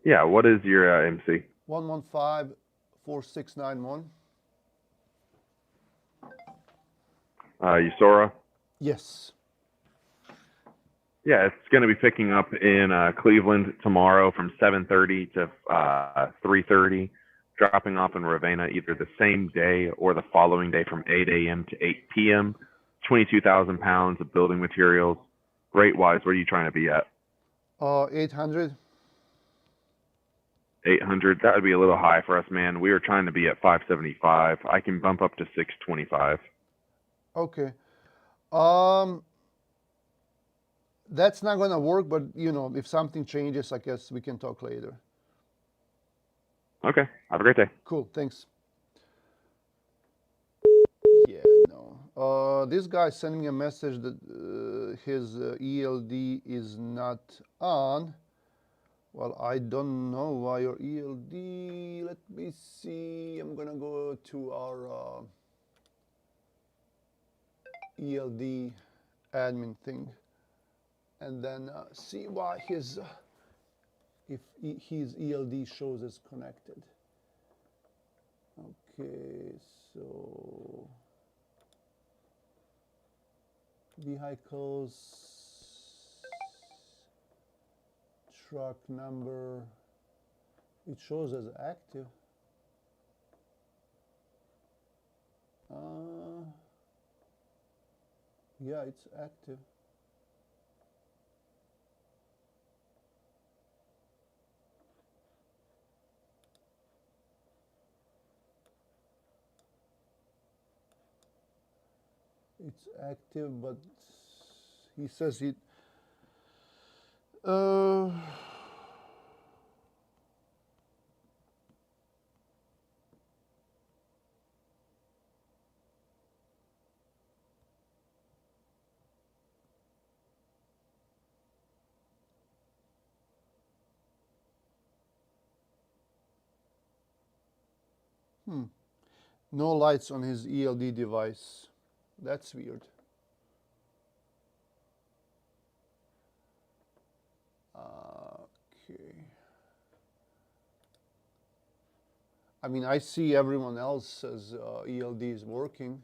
Yeah, what is your MC? 1154691. Eusora? Yes. Yeah, it's going to be picking up in Cleveland tomorrow from 7:30 to 3:30, dropping off in Ravenna either the same day or the following day from 8 a.m. to 8 p.m. 22,000 pounds of building materials. Rate-wise, what are you trying to be at? 800. 800. That would be a little high for us, man. We were trying to be at 575. I can bump up to 625. Okay. That's not gonna work, but you know, if something changes, I guess we can talk later. Okay. Have a great day. Cool. Thanks. Yeah, no. This guy sent me a message that his ELD is not on. Well, I don't know why your ELD. Let me see. I'm gonna go to our ELD admin thing, and then see why his his ELD shows as connected. Okay, so vehicles, truck number, it shows as active. Yeah, it's active. It's active, but he says it. No lights on his ELD device. That's weird. Okay. I mean, I see everyone else's ELD is working.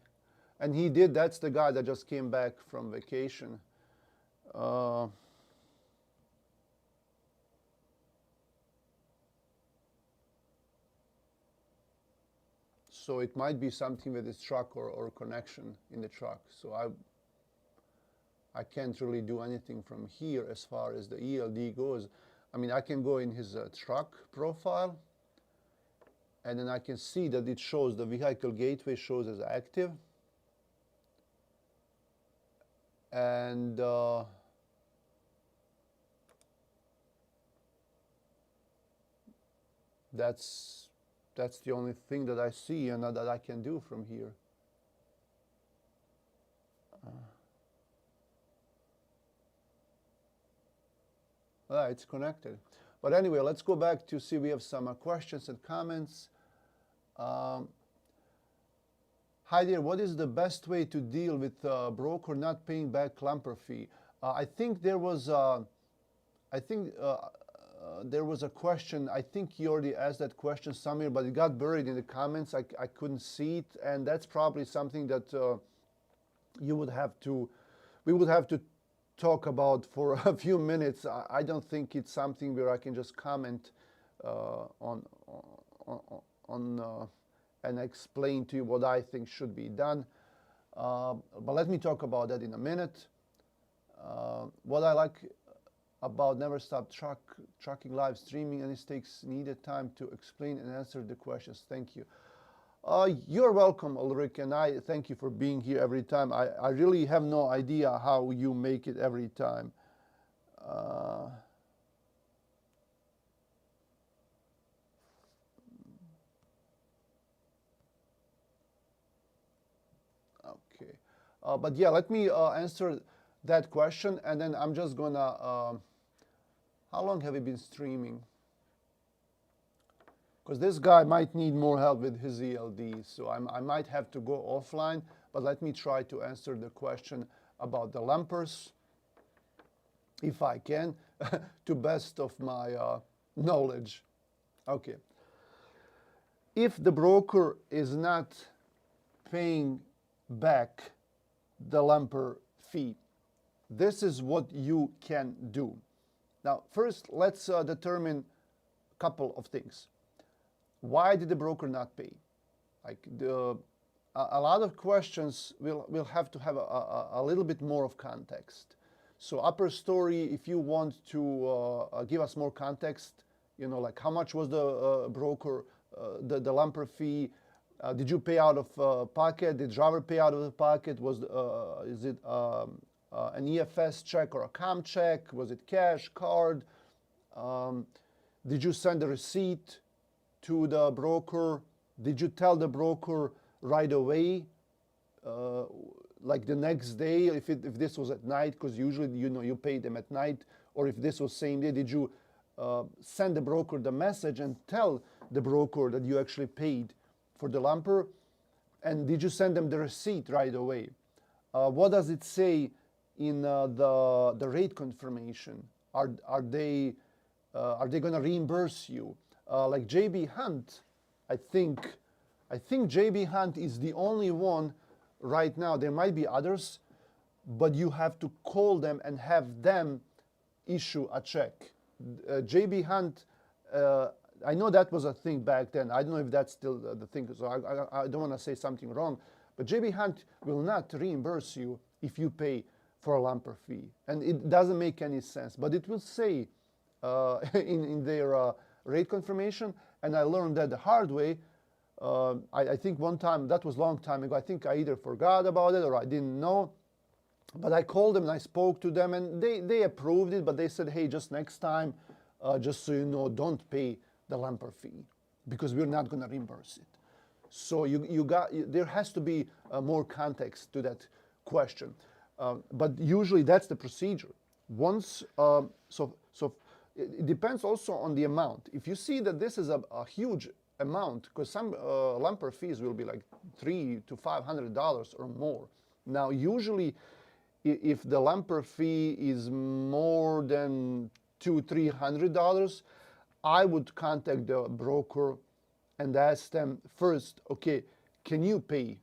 And he did, that's the guy that just came back from vacation. So it might be something with his truck or connection in the truck. So I can't really do anything from here as far as the ELD goes. I mean, I can go in his truck profile, and then I can see that it shows the vehicle gateway shows as active. And that's the only thing that I see and that I can do from here. It's connected. But anyway, let's go back to see we have some questions and comments. Hi there, what is the best way to deal with a broker not paying back lumper fee? I think there was a question. I think you already asked that question somewhere, but it got buried in the comments. I couldn't see it, and that's probably something that we would have to talk about for a few minutes. I don't think it's something where I can just comment on and explain to you what I think should be done. But let me talk about that in a minute. What I like about Never Stop Trucking live streaming, and it takes needed time to explain and answer the questions. Thank you. You're welcome, Ulrich, and I thank you for being here every time. I really have no idea how you make it every time. Okay. But yeah, let me answer that question, and then I'm just gonna... how long have you been streaming? Because this guy might need more help with his ELD, so I might have to go offline, but let me try to answer the question about the lumpers, if I can, to best of my knowledge. Okay. If the broker is not paying back the lumper fee, this is what you can do. Now, first, let's determine a couple of things. Why did the broker not pay? Like a lot of questions will have to have a little bit more of context. So upper story, if you want to give us more context, you know, like how much was the broker, the lumper fee? Did you pay out of pocket? Did driver pay out of the pocket? Is it an EFS check or a COM check? Was it cash, card? Did you send a receipt to the broker? Did you tell the broker right away, like the next day, if this was at night, because usually you pay them at night, or if this was same day, did you send the broker the message and tell the broker that you actually paid for the lumper? And did you send them the receipt right away? What does it say in the rate confirmation? Are they going to reimburse you? Like JB Hunt, I think JB Hunt is the only one right now. There might be others, but you have to call them and have them issue a check. JB Hunt, I know that was a thing back then. I don't know if that's still the thing, so I don't want to say something wrong. But JB Hunt will not reimburse you if you pay for a lumper fee. And it doesn't make any sense. But it will say in their rate confirmation, and I learned that the hard way. I think one time, that was a long time ago, I think I either forgot about it or I didn't know. But I called them and I spoke to them, and they approved it, but they said, hey, just next time, just so you know, don't pay the lumper fee because we're not going to reimburse it. So there has to be more context to that question. But usually that's the procedure. Once, it depends also on the amount. If you see that this is a huge amount, because some lumper fees will be like $300 to $500 or more. Now, usually, if the lumper fee is more than $200 to $300, I would contact the broker and ask them first, okay, can you pay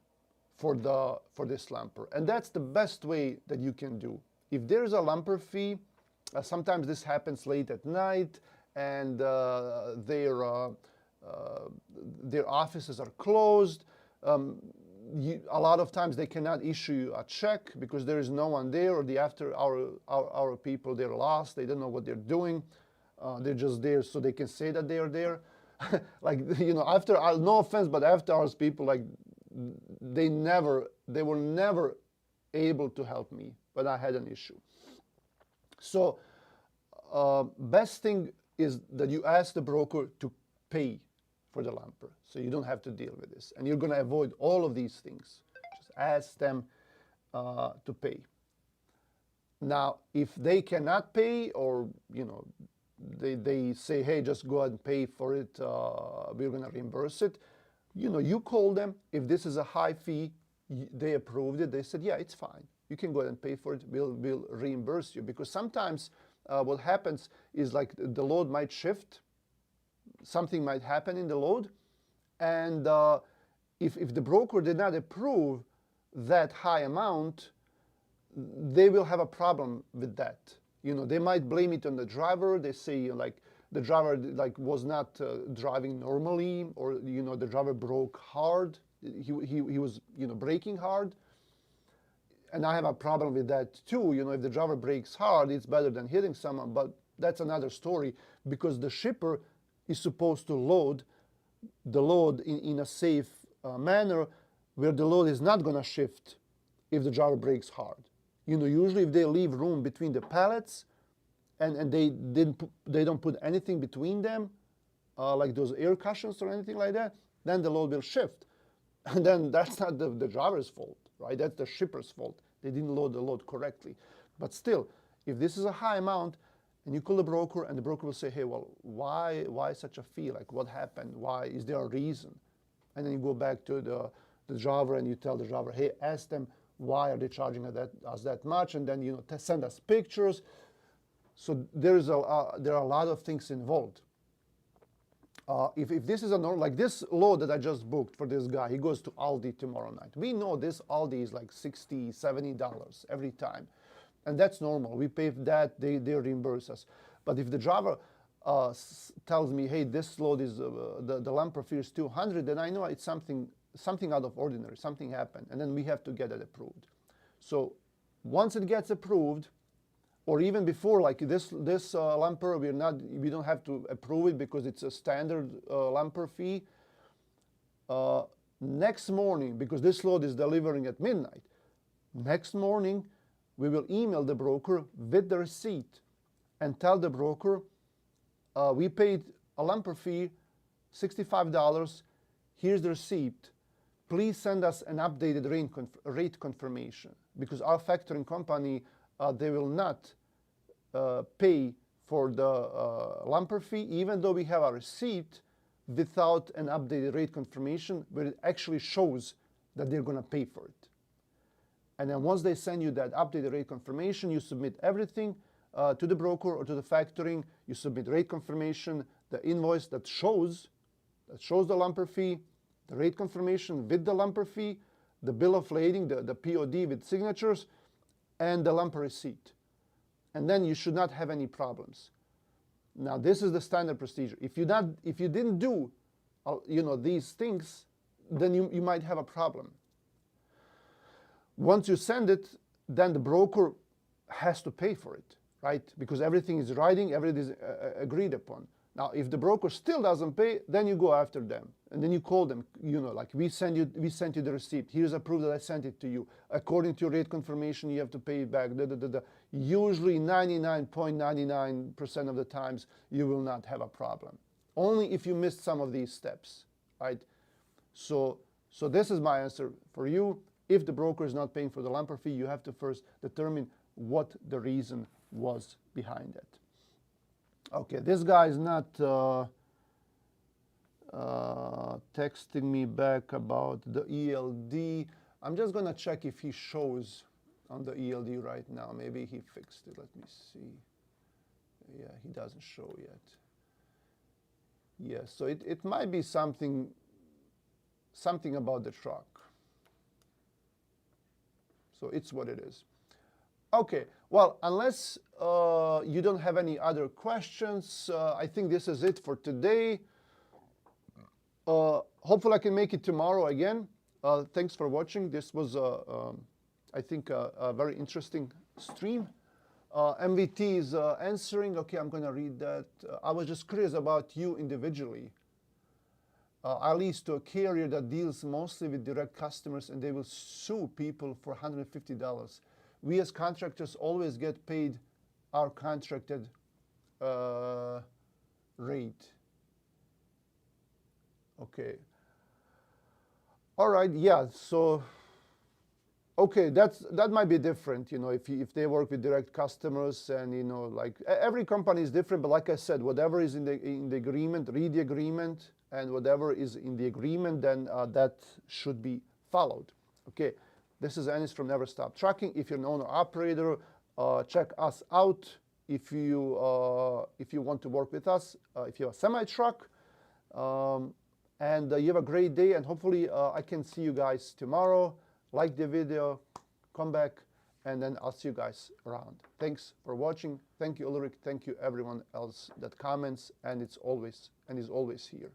for this lamper? And that's the best way that you can do. If there's a lamper fee, sometimes this happens late at night, and their offices are closed. A lot of times they cannot issue a check because there is no one there, or the after our people, they're lost, they don't know what they're doing. They're just there so they can say that they are there. Like, after, no offense, but after hours people, like, they were never able to help me when I had an issue. So best thing is that you ask the broker to pay for the lamper, so you don't have to deal with this, and you're going to avoid all of these things. Just ask them to pay. Now, if they cannot pay, or they say, hey, just go ahead and pay for it, we're going to reimburse it, you call them. If this is a high fee, they approved it, they said, yeah, it's fine, you can go ahead and pay for it, we'll reimburse you. Because sometimes what happens is, like, the load might shift, something might happen in the load, and if the broker did not approve that high amount, they will have a problem with that. They might blame it on the driver. They say, like, the driver, like, was not driving normally, or the driver broke hard. He was braking hard. And I have a problem with that too. If the driver brakes hard, it's better than hitting someone, but that's another story, because the shipper is supposed to load the load in a safe manner, where the load is not going to shift if the driver brakes hard. Usually if they leave room between the pallets, and they don't put anything between them, like those air cushions or anything like that, then the load will shift. And then that's not the driver's fault, right? That's the shipper's fault. They didn't load the load correctly. But still, if this is a high amount, and you call the broker, and the broker will say, hey, well, why such a fee? Like, what happened? Why? Is there a reason? And then you go back to the driver, and you tell the driver, hey, ask them, why are they charging us that much? And then, send us pictures. So there are a lot of things involved. If this is a normal, like this load that I just booked for this guy, he goes to Aldi tomorrow night. We know this Aldi is like $60, $70 every time. And that's normal. We pay that, they reimburse us. But if the driver tells me, hey, this load is, the lamper fee is $200, then I know it's something out of ordinary, something happened. And then we have to get it approved. So once it gets approved, or even before, like this lamper, we don't have to approve it because it's a standard lamper fee. Next morning, because this load is delivering at midnight, next morning we will email the broker with the receipt and tell the broker, we paid a lamper fee, $65, here's the receipt. Please send us an updated rate confirmation, because our factoring company, they will not pay for the lamper fee, even though we have a receipt, without an updated rate confirmation where it actually shows that they're going to pay for it. And then once they send you that updated rate confirmation, you submit everything to the broker or to the factoring. You submit rate confirmation, the invoice that shows the lamper fee, the rate confirmation with the lamper fee, the bill of lading, the POD with signatures, and the lamper receipt. And then you should not have any problems. Now, this is the standard procedure. If you didn't do these things, then you might have a problem. Once you send it, then the broker has to pay for it, right? Because everything is writing, everything is agreed upon. Now, if the broker still doesn't pay, then you go after them, and then you call them. Like, we sent you the receipt. Here's a proof that I sent it to you. According to your rate confirmation, you have to pay it back. Usually, 99.99% of the times, you will not have a problem. Only if you missed some of these steps, right? So this is my answer for you. If the broker is not paying for the lamper fee, you have to first determine what the reason was behind it. Okay, this guy is not texting me back about the ELD. I'm just going to check if he shows on the ELD right now. Maybe he fixed it. Let me see. Yeah, he doesn't show yet. Yes, so it might be something about the truck. So it's what it is. Okay, well, unless you don't have any other questions, I think this is it for today. Hopefully I can make it tomorrow again. Thanks for watching. This was, I think, a very interesting stream. MVT is answering. Okay, I'm going to read that. I was just curious about you individually. I lease to a carrier that deals mostly with direct customers, and they will sue people for $150. We as contractors always get paid our contracted rate. Okay. All right. Yeah. So, okay, that might be different. You know, if they work with direct customers, and you know, like every company is different. But like I said, whatever is in the agreement, read the agreement, and whatever is in the agreement, then that should be followed. Okay. This is Anis from Never Stop Trucking. If you're an owner operator, check us out. If you want to work with us, if you have a semi truck. And you have a great day, and hopefully I can see you guys tomorrow. Like the video, come back, and then I'll see you guys around. Thanks for watching. Thank you, Ulrich. Thank you, everyone else that comments, and is always here.